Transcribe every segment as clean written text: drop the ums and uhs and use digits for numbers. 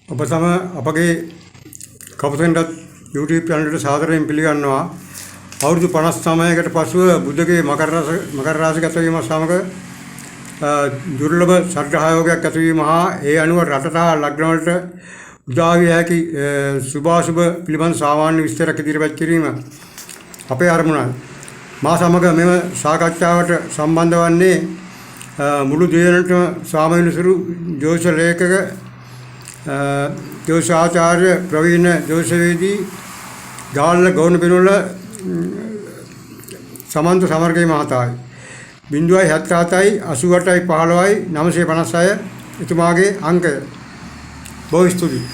ඔබ තම අපගේ කපුටෙන්ටත් YouTube channel එකට සාදරයෙන් පිළිගන්නවා. අවුරුදු 59කට පසුව බුද්ධගේ මකර රාශි ගත වීම සමග දුර්ලභ සත්‍යහයෝගයක් ඇති වීම හා ඒ අනුව රටට හා ලග්න වලට උදා විය හැකි සුභාසුභ පිළිබඳ සාමාන්‍ය විස්තරයක් ඉදිරිපත් කිරීම අපේ අරමුණයි. මා සමග මෙම සාකච්ඡාවට සම්බන්ධ වන්නේ මුළු දිනකටම සාමාන්‍යසුරු ජෝතිෂ ලේඛක ජෝතිෂාචාර්ය ප්‍රවීණ ජෝතිෂවේදී ගාල්ල ගෞණ පිනුල සමන්ත සමර්ගේ මහතායි. 077යි 88යි 15යි 956 එතුමාගේ අංකය. බොහෝ ස්තුතියි.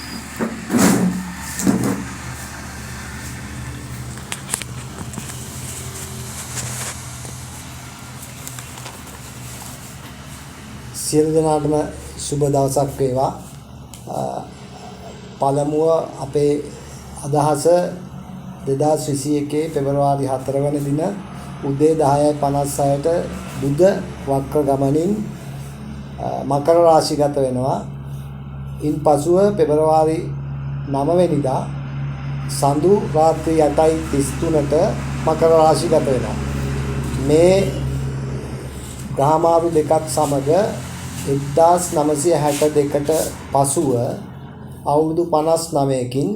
සියලු දෙනාටම සුබ දවසක් වේවා. පළමුව අපේ අදහස 2021 පෙබරවාරි 4 වෙනි දින උදේ 10:56ට බුධ වක්‍ර ගමනින් මකර රාශිගත වෙනවා. ඉන්පසුව පෙබරවාරි 9 වෙනිදා සඳු රාත්‍රී 8:33ට මකර රාශිගත වෙනවා. මේ ග්‍රහමාරු දෙකත් සමග 1962ට පසුව අවුරුදු 59කින්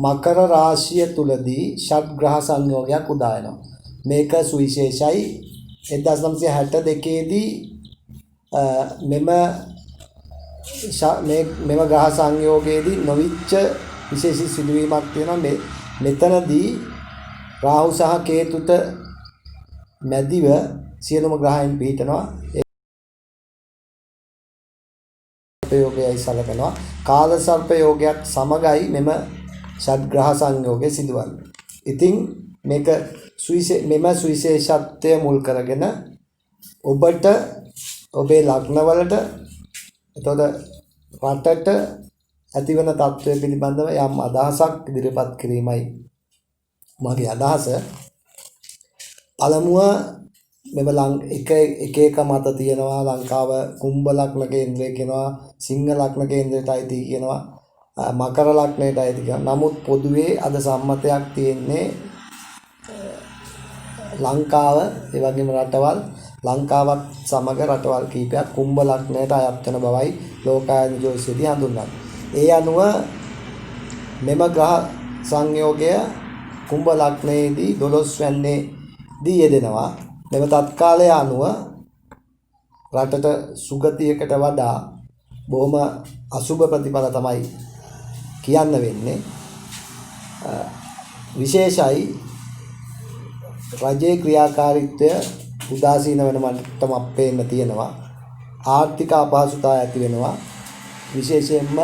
මකර රාශිය තුලදී ෂඩ් ග්‍රහ සංයෝගයක් උදා වෙනවා. මේක සුවිශේෂයි. 1962 දී මෙම ග්‍රහ සංයෝගයේදී නොවිච්ච විශේෂ සිදුවීමක් තියෙනවා. මෙතනදී රාහු සහ කේතුට මැදිව සියලුම ග්‍රහයන් පිහිටනවා. යෝගයයි සලකනවා. කාල සර්ප යෝගයක් සමගයි මෙම ෂඩ්ග්‍රහ සංයෝගය සිදුවන්නේ. ඉතින් මේක මෙම සුවිශේෂත්වය මුල් කරගෙන ඔබට ඔබේ ලග්නවලට එතකොට රටට ඇතිවන තත්ත්වය පිළිබඳව යම් අදහසක් ඉදිරිපත් කිරීමයි මගේ අදහස. පළමුව මෙම එක මත තියෙනවා ලංකාව කුම්භ ලග්න කේන්ද්‍රය කියනවා, සිංහ ලග්න කේන්ද්‍රයට අයිති කියනවා, මකර ලග්නයට අයිති කියනවා. නමුත් පොදුවේ අද සම්මතයක් තියෙන්නේ ලංකාව ඒ වගේම රටවල් ලංකාවත් සමග රටවල් කීපයක් කුම්භ ලග්නයට අයත් වෙන බවයි ලෝකායන ජෝතිෂයේදී හඳුන්වන්නේ. ඒ අනුව මෙම ග්‍රහ සංයෝගය කුම්භ ලග්නයේදී 12 වෙනිදී දී යෙදෙනවා. මෙම තත්කාලය අනුව රටට සුගතියකට වඩා බොහොම අසුබ ප්‍රතිඵල තමයි කියන්න වෙන්නේ. විශේෂයි රජයේ ක්‍රියාකාරීත්වය උදාසීන වෙන මට්ටමක් පේන්න තියෙනවා. ආර්ථික අපහසුතාවය ඇති වෙනවා. විශේෂයෙන්ම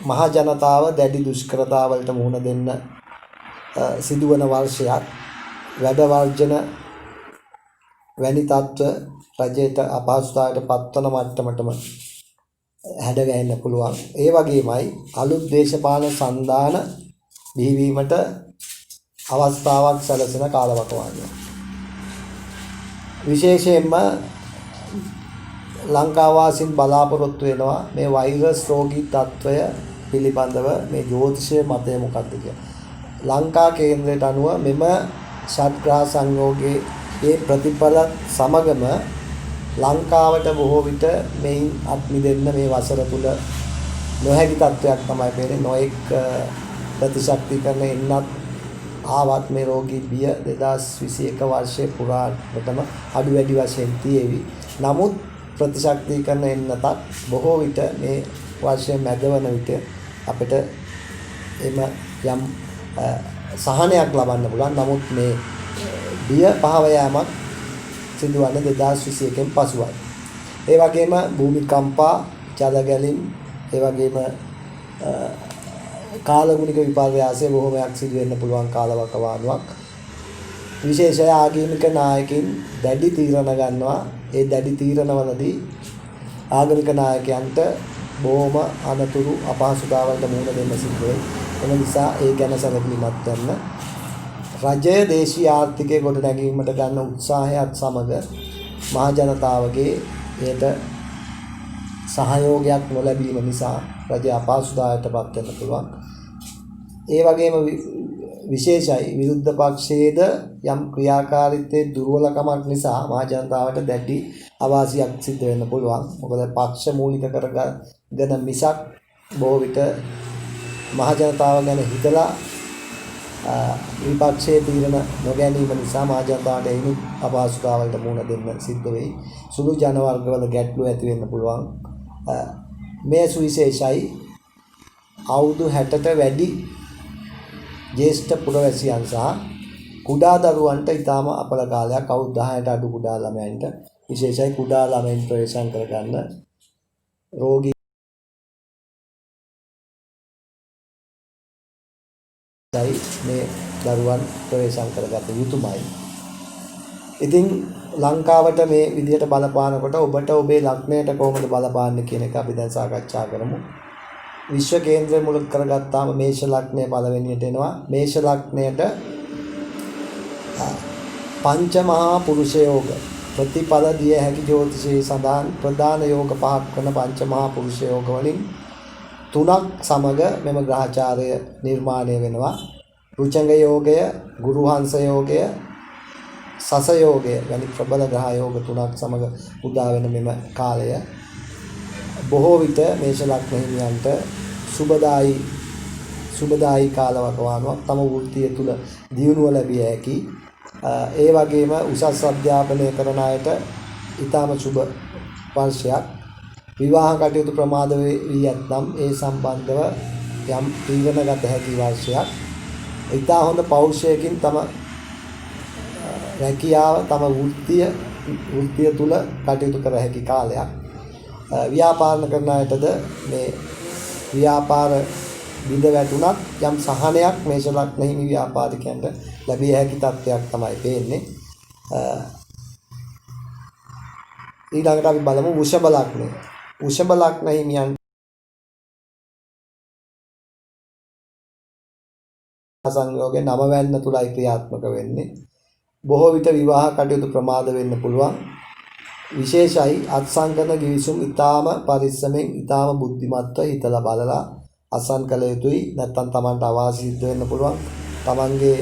මහ ජනතාව දැඩි දුෂ්කරතාවලට මුහුණ දෙන්න සිදුවන වර්ෂයක්. වැඩ වර්ජන වැනි තත්ත්ව රජයට අපහසුතාවයට පත්වන මට්ටමටම හැඩගැහෙන්න පුළුවන්. ඒ වගේමයි අලුත් දේශපාලන සන්ධාන බිහිවීමට අවස්ථාවක් සැලසෙන කාලවකවානුව. විශේෂයෙන්ම ලංකාවාසීන් බලාපොරොත්තු වෙනවා මේ වෛරස් රෝගී තත්ත්වය පිළිබඳව මේ ජ්‍යොතිෂයේ මතය මොකක්ද කියලා. ලංකා කේන්ද්‍රයට අනුව මෙම ෂඩ්ග්‍රහ සංයෝගයේ ඒ ප්‍රතිඵල සමගම ලංකාවට බොහෝ විට මේන් අත් මිදෙන්න මේ වසර තුල නොහැකි තත්ත්වයක් තමයි පේන්නේ. නොඑක් ප්‍රතිශක්තිකරණ එන්නත් ආවත් මේ රෝගී බිය 2021 වර්ෂයේ පුරාවටම අඩු වැඩි වශයෙන් තියෙවි. නමුත් ප්‍රතිශක්තිකරණ එන්නතත් බොහෝ විට මේ වර්ෂයේ මැදවන විට අපිට එම යම් සහනයක් ලබන්න පුළුවන්. නමුත් මේ බිය පහව යාමක් සිදුවන්නේ 2021 පසුවයි. ඒ වගේම භූමිකම්පා, ජල ගැලීම්, ඒ වගේම කාලගුණික විපර්යාසය බොහෝමයක් සිදු වෙන්න පුළුවන් කාලවකවානුවක්. විශේෂය ආගමික නායකින් දැඩි තීරණ ගන්නවා. ඒ දැඩි තීරණවලදී ආගමික නායකයන්ට බොහොම අනතුරු අපහසුතාවලට මුහුණ දෙන්න සිදු වෙයි. එම නිසා ඒ ගැන සැලකිලිමත් වෙන්න. රජය දේශීය ආර්ථිකය ගොඩනැගීමට ගන්න උත්සාහයත් සමග මහ ජනතාවගේ එයට සහයෝගයක් නොලැබීම නිසා රජය අපහසුතාවයටපත් වෙන්න පුළුවන්. ඒ වගේම විශේෂයි විරුද්ධ පක්ෂයේද යම් ක්‍රියාකාරීත්වයේ දුර්වලකමක් නිසා මහ ජනතාවට දැඩි අවාසියක් සිද්ධ වෙන්න පුළුවන්. මොකද පක්ෂ මූලික කරගෙන මිසක් බොහෝ විට මහ ජනතාව ගැන හිතලා විපක්ෂයේ තීරණ නොගැනීම නිසා මහ ජනතාවට එයින් අපහසුතාවලට මුහුණ දෙන්න සිද්ධ වෙයි. සුළු ජන වර්ගවල ගැටලු ඇති වෙන්න පුළුවන්. මේ සුවිශේෂයි අවුරුදු 60ට වැඩි ජ්‍යෙෂ්ඨ පුරවැසියන් සහ කුඩා දරුවන්ට ඊටම අපල කාලයක් අවුරුදු 10ට අඩු කුඩා ළමයන්ට විශේෂයි කුඩා ළමයින් ප්‍රවේශම් කරගන්න රෝගී මේ දරුවන් ප්‍රවේශම් කරගත යුතුමයි. ඉතින් ලංකාවට මේ විදිහට බලපානකොට ඔබට ඔබේ ලග්නයට කොහොමද බලපාන්නේ කියන එක අපි දැන් සාකච්ඡා කරමු. විශ්ව කේන්ද්‍රය මුල් කරගත්තාම මේෂ ලග්නය පළවෙනියට එනවා. මේෂ ලග්නයට පංචමහා පුරුෂ යෝග ප්‍රතිපල දිය හැකි ජ්‍යොතිෂයේ සඳහන් ප්‍රධාන යෝග පහක් වන පංචමහා පුරුෂ යෝග වලින් තුනක් සමග මෙම ග්‍රහචාරය නිර්මාණය වෙනවා. රුචංග යෝගය, ගුරුහංස යෝගය, සස යෝගය වැනි ප්‍රබල ග්‍රහ යෝග තුනක් සමග උදා වෙන මෙම කාලය බොහෝ විට මේෂ ලග්න හිමියන්ට සුබදායි කාලවකවානුවක් තම වෘත්තිය තුල දියුණුව ලැබිය හැකි. ඒ වගේම උසස් අධ්‍යාපනය කරන අයට ඊටම සුබ වර්ෂයක්. විවාහ කටයුතු ප්‍රමාද වී ඇතනම් ඒ සම්බන්ධව යම් තීරණ ගත හැකි වර්ෂයක්. ඊටා හොඳ පෞරුෂයකින් තම රැකියාව තම වෘත්තිය තුල කටයුතු කර හැකි කාලයක්. ව්‍යාපාරණ කරන අයටද මේ ව්‍යාපාර බිඳ වැටුණත් යම් සහනයක් මේෂ ලග්න හිමි ව්‍යාපාරිකයන්ට ලැබිය හැකි තත්ත්වයක් තමයි පේන්නේ. ඊළඟට අපි බලමු වෘෂභ ලග්නය. වෘෂභ ලග්න හිමියන් සංයෝගයේ නවවැන්න තුලයි ක්‍රියාත්මක වෙන්නේ. බොහෝ විට විවාහ කටයුතු ප්‍රමාද වෙන්න පුළුවන්. විශේෂයි අත්සන්කරන ගිවිසුම් ඊටාම පරිස්සමෙන් ඊටාම බුද්ධිමත්ව හිතලා බලලා අසන් කළ යුතුයි. නැත්නම් Tamanට අවාසි සිද්ධ වෙන්න පුළුවන්. Tamanගේ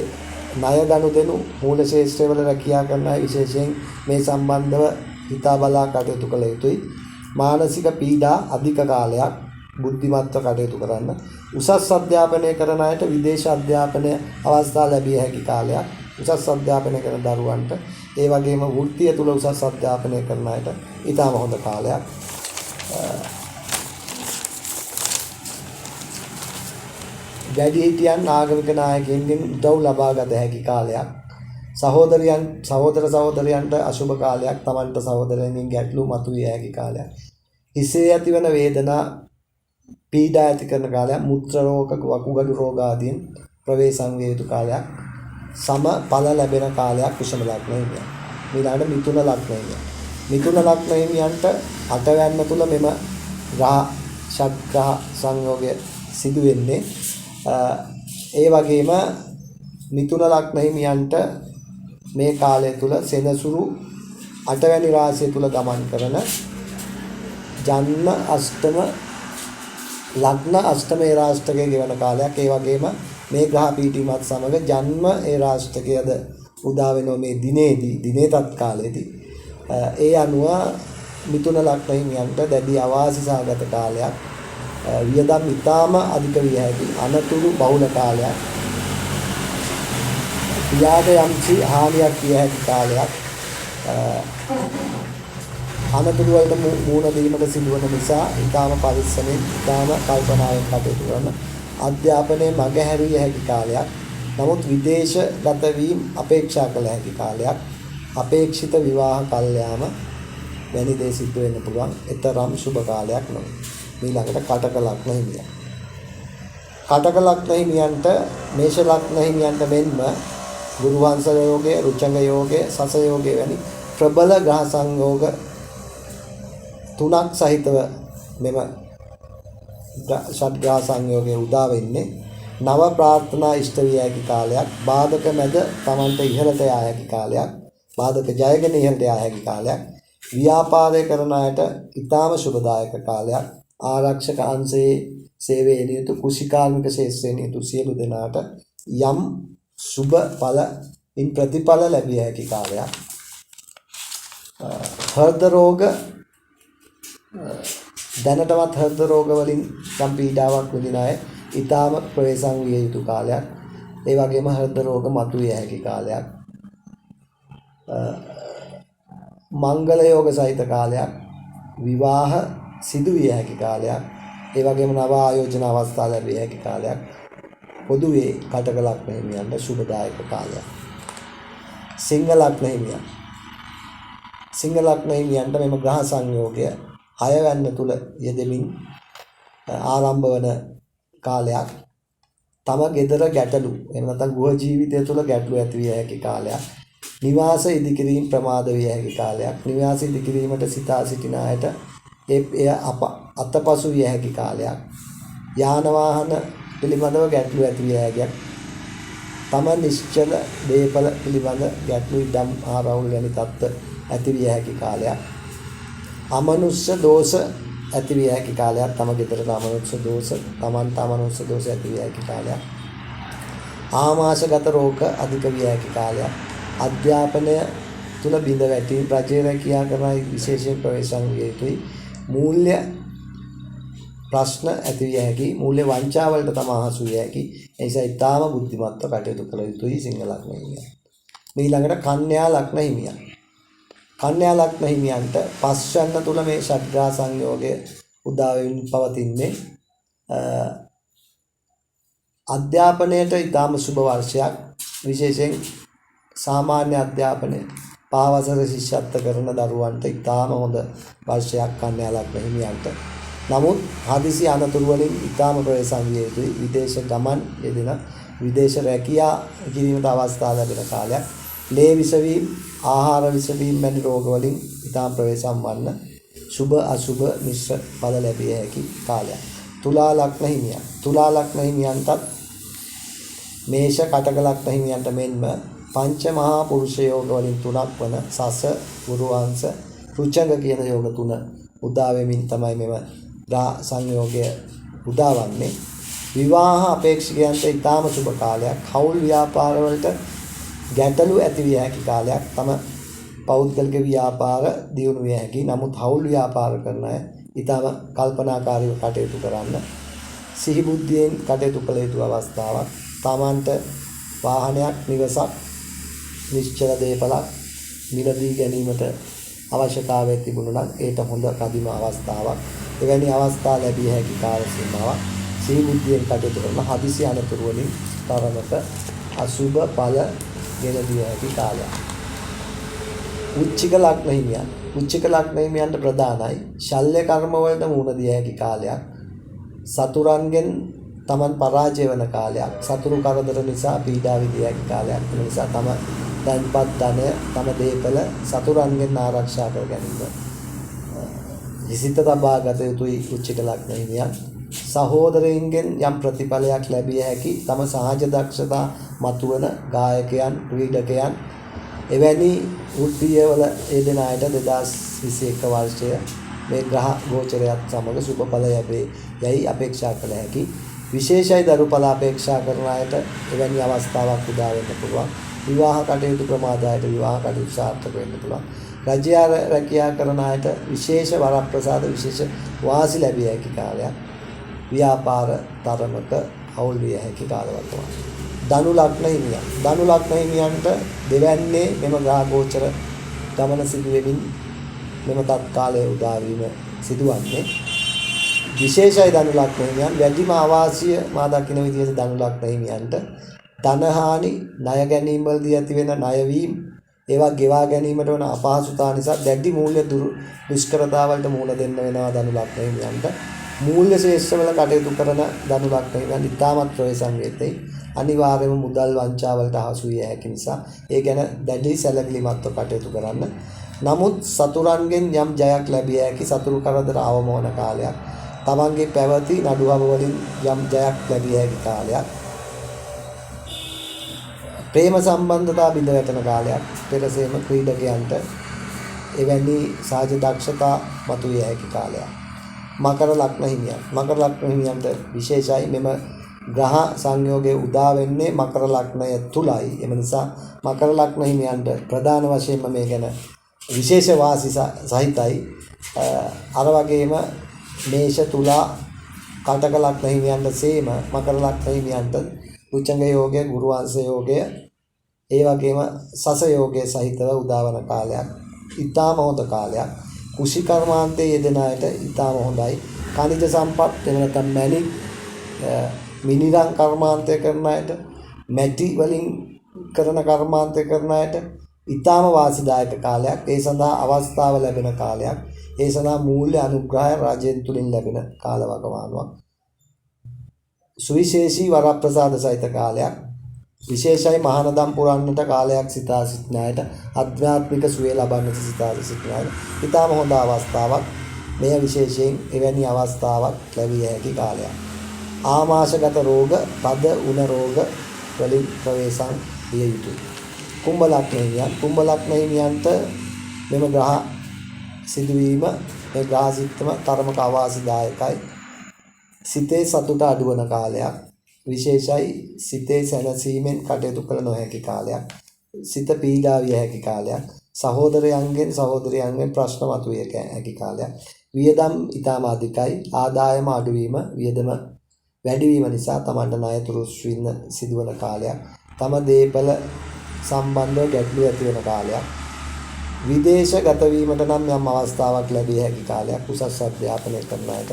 ණය ගනුදෙනු මූල ශේෂ්ත්‍රවල රැකියා කරන අය විශේෂයෙන් මේ සම්බන්ධව හිතා බලා කටයුතු කළ යුතුයි. මානසික පීඩා අධික කාලයක් බුද්ධිමත්ව කටයුතු කරන්න. උසස් අධ්‍යාපනය කරන අයට විදේශ අධ්‍යාපනය අවස්ථා ලැබිය හැකි කාලයක්. උසස් අධ්‍යාපනය කරන දරුවන්ට ඒ වගේම වෘත්තිය තුල උසස් අධ්‍යාපනය කරන අයට ඊටම හොඳ කාලයක්. වැඩිහිටියන් ආගමික නායකයින්ගෙන් උදව් ලබා ගත හැකි කාලයක්. සහෝදර සහෝදරයන්ට අශුභ කාලයක්. Tamanට සහෝදරයන්ගෙන් ගැටලු මතුවිය හැකි කාලයක්. හිසේ ඇතිවන වේදනා පීඩා ඇති කරන කාලයක්. මුත්‍ර රෝග, වකුගඩු රෝග ආදීන් ප්‍රවේශම් විය යුතු කාලයක්. සම ඵල ලැබෙන කාලයක් වෘෂභ ලග්න හිමියන්. ඊළඟට මිථුන ලග්න හිමියන්. මිථුන ලග්න හිමියන්ට අටවැන්න තුල මෙම ෂඩ්ග්‍රහ සංයෝගය සිදු වෙන්නේ. ඒ වගේම මිථුන ලග්න හිමියන්ට මේ කාලය තුල සෙනසුරු අටවැනි රාශිය තුල ගමන් කරන ජන්ම අෂ්ටම ලග්න අෂ්ටම ඒරාෂ්ටකයේ ගෙවන කාලයක්. ඒ වගේම මේ ග්‍රහ පීඨිමත් සමග ජන්ම ඒරාෂ්ටකයේද උදා වෙනවා මේ දිනේ තත්කාලයේදී. ඒ අනුව මිථුන ලග්න හිමියන්ට දැඩි අවාසි සහගත කාලයක්. වියදම් ඉතාම අධික විය හැකි අනතුරු බහුල කාලයක්. ක්‍රියාද යම්සි හානියක් විය හැකි කාලයක්. අනතුරු වලට මුහුණ දීමට සිදුවන නිසා ඉතාම පරිස්සමෙන් ඉතාම කල්පනාවෙන් කටයුතු කරන අධ්‍යාපනයේ මගහැරිය හැකි කාලයක්. නමුත් විදේශගත වීම අපේක්ෂා කළ හැකි කාලයක්. අපේක්ෂිත විවාහ කල්යාම වැනි දේ සිද්ධ වෙන්න පුළුවන්. ඒතරම් සුබ කාලයක් නෙවෙයි. ඊළඟට කටක ලග්න හිමියන්. කටක ලග්න හිමියන්ට මේෂ ලග්න හිමියන්ට මෙන්ම ගුරුවංශ යෝගය, රුචංග යෝගය, සස යෝගය වැනි ප්‍රබල ග්‍රහ සංයෝග තුනක් සහිතව මෙම ෂඩ්ග්‍රහ සංයෝගයේ උදා වෙන්නේ. නව ප්‍රාර්ථනා ඉෂ්ට විය හැකි කාලයක්. බාධක මැද Tamanට ඉහළට යා හැකි කාලයක්. බාධක ජයගෙන ඉහළට යා හැකි කාලයක්. ව්‍යාපාරය කරන අයට ඉතාම සුබදායක කාලයක්. ආරක්ෂක අංශයේ සේවයේ නියුතු කුෂිකාර්මික ශේෂ්ත්‍රයේ නියුතු සියලු දෙනාට යම් සුබ ඵලින් ප්‍රතිඵල ලැබිය හැකි කාලයක්. හෘද රෝග දැනටමත් හෘද රෝග වලින් යම් පීඩාවක් විඳින අය ඉතාම ප්‍රවේශම් විය යුතු කාලයක්. ඒ වගේම හෘද රෝග මතුවිය හැකි කාලයක්. මංගල යෝග සහිත කාලයක්. විවාහ සිදු විය හැකි කාලයක්. ඒ වගේම නව ආයෝජන අවස්ථා ලැබිය හැකි කාලයක්. පොදුවේ කටක ලග්න හිමියන්ට සුබදායක කාලයක්. සිංහ ලග්න හිමියන්. සිංහ ලග්න හිමියන්ට මෙම ග්‍රහ සංයෝගය 6 වැන්න තුල යෙදෙමින් ආරම්භ වන කාලයක්. තම gedara ගැටලු එහෙම නැත්නම් ගෘහ ජීවිතය තුළ ගැටලු ඇති විය හැකි කාලයක්. නිවාස ඉදිකිරීම ප්‍රමාද විය හැකි කාලයක්. නිවාස ඉදිකිරීමට සිතා සිටින අයට එය අතපසු විය හැකි කාලයක්. යාන වාහන පිළිබඳව ගැටලු ඇති විය හැකියක්. තම නිශ්චල දේපල පිළිබඳ ගැටලු ඉදම් ආරවුල් වැනි තත්ත්ව ඇති විය හැකි කාලයක්. අමනුෂ්‍ය දෝෂ ඇති විය හැකි කාලයක්. තම ගෙදරට අමනුෂ්‍ය දෝෂ, තමන්ට අමනුෂ්‍ය දෝෂ ඇති විය හැකි කාලයක්. ආමාශගත රෝග අධික විය හැකි කාලයක්. අධ්‍යාපනය තුල බිඳ වැටීම් රජයේ රැකියා කරන විශේෂයෙන් ප්‍රවේශම් විය යුතුයි. මූල්‍ය ප්‍රශ්න ඇති විය හැකි. මූල්‍ය වංචාවලට තම අහසු විය හැකි. ඒ නිසා ඊටාම බුද්ධිමත්ව කටයුතු කළ යුතුයි සිංහ ලග්න හිමියන්. ඊළඟට කන්‍යා ලග්න හිමියන්. කන්‍යා ලග්න හිමියන්ට පස්වැන්න තුල මේ ෂඩ්ග්‍රහ සංයෝගය උදා වෙමින් පවතින්නේ. අධ්‍යාපනයට ඊටාම සුබ වර්ෂයක්. විශේෂයෙන් සාමාන්‍ය අධ්‍යාපනය පහවසර ශිෂ්‍යත්ව කරන දරුවන්ට ඉතාම හොඳ වර්ෂයක් කන්‍යා ලග්න හිමියන්ට. නමුත් හදිසි අනතුරු වලින් ඉතාම ප්‍රවේශම් විය යුතුයි. විදේශ ගමන් යෙදෙන විදේශ රැකියා කිරීමට අවස්ථා ලැබෙන කාලයක්. ලේ විසවීම, ආහාර විසවීම වැනි රෝග වලින් ඉතාම ප්‍රවේශම් වන්න සුබ අසුබ මිශ්‍ර ඵල ලැබිය හැකි කාලයක්. තුලා ලග්න හිමියන්. තුලා ලග්න හිමියන්ටත් මේෂ කටක ලග්න හිමියන්ට මෙන්ම පංච මහා පුරුෂ යෝග වලින් තුනක් වන සස, පුරුවංශ, රුචංග කියන යෝග තුන උදා වෙමින් තමයි මෙම ග්‍රහ සංයෝගය උදා වන්නේ. විවාහ අපේක්ෂකයන්ට ඊටාම සුබ කාලයක්. හවුල් ව්‍යාපාර වලට ගැටලු ඇති විය හැකි කාලයක්. තම පෞද්ගලික ව්‍යාපාර දියුණු විය හැකි. නමුත් හවුල් ව්‍යාපාර කරන අය ඊටාම කල්පනාකාරීව කටයුතු කරන්න. සිහි බුද්ධියෙන් කටයුතු කළ යුතු අවස්ථාවක්. තමන්ට වාහනයක්, නිවසක්, නිශ්චල දේපලක් මිලදී ගැනීමට අවශ්‍යතාවය තිබුණා නම් ඒට හොඳ කදිම අවස්ථාවක්. එවැනි අවස්ථා ලැබිය හැකි කාල සීමාවක්. සිහි බුද්ධියෙන් කටයුතු කරන හදිසි අනතුරු වලින් තරමක අසුබ ඵල ගෙන දිය හැකි කාලයක්. උච්චික ලග්න හිමියන්. උච්චික ලග්න හිමියන්ට ප්‍රධානයි ශල්‍ය කර්ම වලට මුහුණ දිය හැකි කාලයක්. සතුරන්ගෙන් තමන් පරාජය වන කාලයක්. සතුරු කරදර නිසා පීඩා විඳිය හැකි කාලයක්. ඒ නිසා තම තන්පත් ධනය, තම දේපල සතුරන්ගෙන් ආරක්ෂා කර ගැනීම හිසිත තබා ගත යුතුයි උච්චික ලග්න හිමියන්. සහෝදරයින්ගෙන් යම් ප්‍රතිඵලයක් ලැබිය හැකි. තම සහජ දක්ෂතා මතුවන ගායකයන්, ක්‍රීඩකයන් එවැනි වෘත්තීයවල යෙදෙන අයට 2021 වර්ෂය මේ ග්‍රහ ගෝචරයත් සමග සුබඵල ලැබේ යයි අපේක්ෂා කළ හැකි. විශේෂයි දරුඵල අපේක්ෂා කරන අයට එවැනි අවස්ථාවක් උදා වෙන්න පුළුවන්. විවාහ කටයුතු ප්‍රමාදයට විවාහ කටයුතු සාර්ථක වෙන්න පුළුවන්. රජ්‍ය රැකියා කරන අයට විශේෂ වරප්‍රසාද, විශේෂ වාසි ලැබිය හැකි කාලයක්. ව්‍යාපාර තරමක අවුල් විය හැකි කාලවකටම. ධනු ලග්න හිමියන්. ධනු ලග්න හිමියන්ට දෙවැන්නේ මෙම ග්‍රහ ගෝචර ගමන සිදු වෙමින් මෙම තත්කාලයේ උදා වීම සිදුවන්නේ. විශේෂයි ධනු ලග්න හිමියන්. වැඩිම ආවාසිය මා දකින විදිහට ධනු ලග්න හිමියන්ට ධනහානි, ණය ගැනීම වලදී ඇති වෙන ණය වීම, ඒවා ගෙවා ගැනීමට වන අපහසුතා නිසා දැඩි මූල්‍ය දුෂ්කරතාවලට මුහුණ දෙන්න වෙනවා ධනු ලග්න හිමියන්ට. මූල්‍ය ශේෂ්ත්‍රවල කටයුතු කරන ධනු ලග්න හිමියන් ඉතාමත් ප්‍රවේශම් වෙතයි. අනිවාර්යයෙන්ම මුදල් වංචාවලට හසු විය හැකි නිසා ඒ ගැන දැඩි සැලකිලිමත්ව කටයුතු කරන්න. නමුත් සතුරන්ගෙන් යම් ජයක් ලැබිය හැකි. සතුරු කරදර අවම වන කාලයක්. තමන්ගේ පැවති නඩුවම වලින් යම් ජයක් ලැබිය හැකි කාලයක්. ප්‍රේම සම්බන්ධතා බිඳ වැටෙන කාලයක්. පෙරසේම ක්‍රීඩකයන්ට එවැනි සහජ දක්ෂතා මතුවිය හැකි කාලයක්. මකර ලග්න හිමියන්. මකර ලග්න හිමියන්ට විශේෂයි මෙම ග්‍රහ සංයෝගයේ උදා වෙන්නේ මකර ලග්නය තුලයි. එම නිසා මකර ලග්න හිමියන්ට ප්‍රධාන වශයෙන්ම මේ ගැන විශේෂ වාසි සහිතයි. අර වගේම මේෂ තුලා කටක ලග්න හිමියන්ට සේම මකර ලග්න හිමියන්ට උච්චංග යෝගය, ගුරු වංශ යෝගය, ඒ වගේම සස යෝගය සහිතව උදාවන කාලයක්. ඊටාම හොඳ කාලයක්. කුෂි කර්මාන්තයේ යෙදෙන අයට ඊටාම හොඳයි. කනිජ සම්පත් එහෙම නැත්නම් මැණික් මිනිරන් කර්මාන්තය කරන අයට, මැටි වලින් කරන කර්මාන්තය කරන අයට ඊටාම වාසිදායක කාලයක්. ඒ සඳහා අවස්ථාව ලැබෙන කාලයක්. ඒ සඳහා මූල්‍ය අනුග්‍රහය රාජ්‍යයෙන් තුලින් ලැබෙන කාලවකවානුවක්. සුවිශේෂී වරප්‍රසාද සහිත කාලයක්. විශේෂයි මහානදම් පුරන්නට කාලයක් සිතා සිටින අයට, අධ්‍යාත්මික සුවය ලබන්නට සිතා සිටින අයට ඊටාම හොඳ අවස්ථාවක්. මෙය විශේෂයෙන් එවැනි අවස්ථාවක් ලැබිය හැකි කාලයක්. ආමාශගත රෝග, තද උණ රෝග වලින් ප්‍රවේශම් විය යුතුයි. කුම්භ ලග්න හිමියන්. කුම්භ ලග්න හිමියන්ට මෙම ග්‍රහ සිදුවීම, මේ ග්‍රහ සිත්තම තරමක අවාසිදායකයි. සිතේ සතුට අඩුවන කාලයක්. විශේෂයි සිතේ සැනසීමෙන් කටයුතු කළ නොහැකි කාලයක්. සිත පීඩා විය හැකි කාලයක්. සහෝදරයන්ගෙන් ප්‍රශ්න මතුවිය හැකි කාලයක්. වියදම් ඊටම අධිකයි. ආදායම අඩුවීම, වියදම වැඩිවීම නිසා තමන්ට ණය තුරුස් වෙන්න සිදුවන කාලයක්. තම දේපල සම්බන්ධව ගැටලු ඇති වෙන කාලයක්. විදේශගත වීමට නම් යම් අවස්ථාවක් ලැබිය හැකි කාලයක්. උසස් අධ්‍යාපනය කරන අයට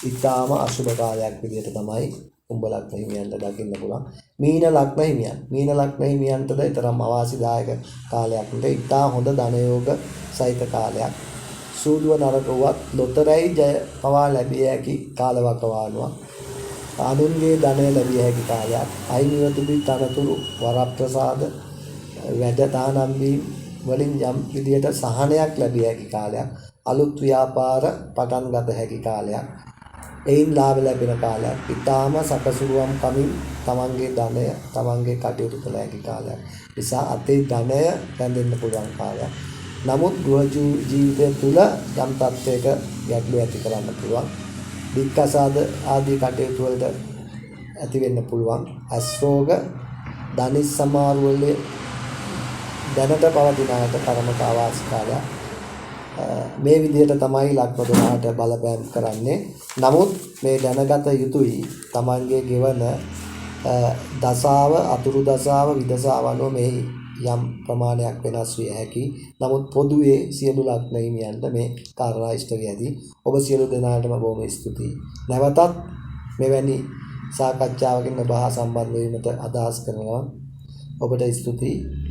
ඊටාම අශුභ කාලයක් විදිහට තමයි කුම්භ ලග්න හිමියන්ට දකින්න පුළුවන්. මීන ලග්න හිමියන්. මීන ලග්න හිමියන්ටද ඊතරම් අවාසිදායක කාලයක් නෙවෙයි. ඊටා හොඳ ධනයෝග සහිත කාලයක්. සූදුව නරක වුවත් ලොතරැයි ජය පවා ලැබිය හැකි කාලවකවානුවක්. අනුන්ගේ ධනය ලැබිය හැකි කාලයක්. අයිමිව තිබී තනතුරු, වරප්‍රසාද, වැඩ දානම් වීම වලින් යම් විදියට සහනයක් ලැබිය හැකි කාලයක්. අලුත් ව්‍යාපාර පටන් ගත හැකි කාලයක්. එයින් ලාභ ලැබෙන කාලයක්. ඊටාම සකසුරුවම් කමින් තමන්ගේ ධනය, තමන්ගේ කටයුතු කළ හැකි කාලයක්. නිසා අතේ ධනය රැඳෙන්න පුළුවන් කාලයක්. නමුත් ගෘහ ජීවිතය තුළ යම් තත්ත්වයක ගැටලු ඇති කරන්න පුළුවන්. දික්කසාද ආදී කටයුතු වලට ඇති වෙන්න පුළුවන්. ඇස් රෝග, ධනිස් සමාරු වල දැනට පවතින අයට කර්මක ආවාස කාලයක්. මේ විදිහට තමයි ලග්න 12ට බලපෑම් කරන්නේ. නමුත් මේ දැනගත යුතුයි තමන්ගේ ගෙවන දසාව, අතුරු දසාව, විදසාව අනුව මේ යම් ප්‍රමාණයක් වෙනස් විය හැකි. නමුත් පොදුවේ සියලු ලග්න හිමියන්ට මේ කාරණා ඉෂ්ට වෙදී ඔබ සියලු දෙනාටම බොහොම ස්තුතියි. නැවතත් මෙවැනි සාකච්ඡාවකින් ඔබ හා සම්බන්ධ වීමට අදහස් කරනවා. ඔබට ස්තුතියි.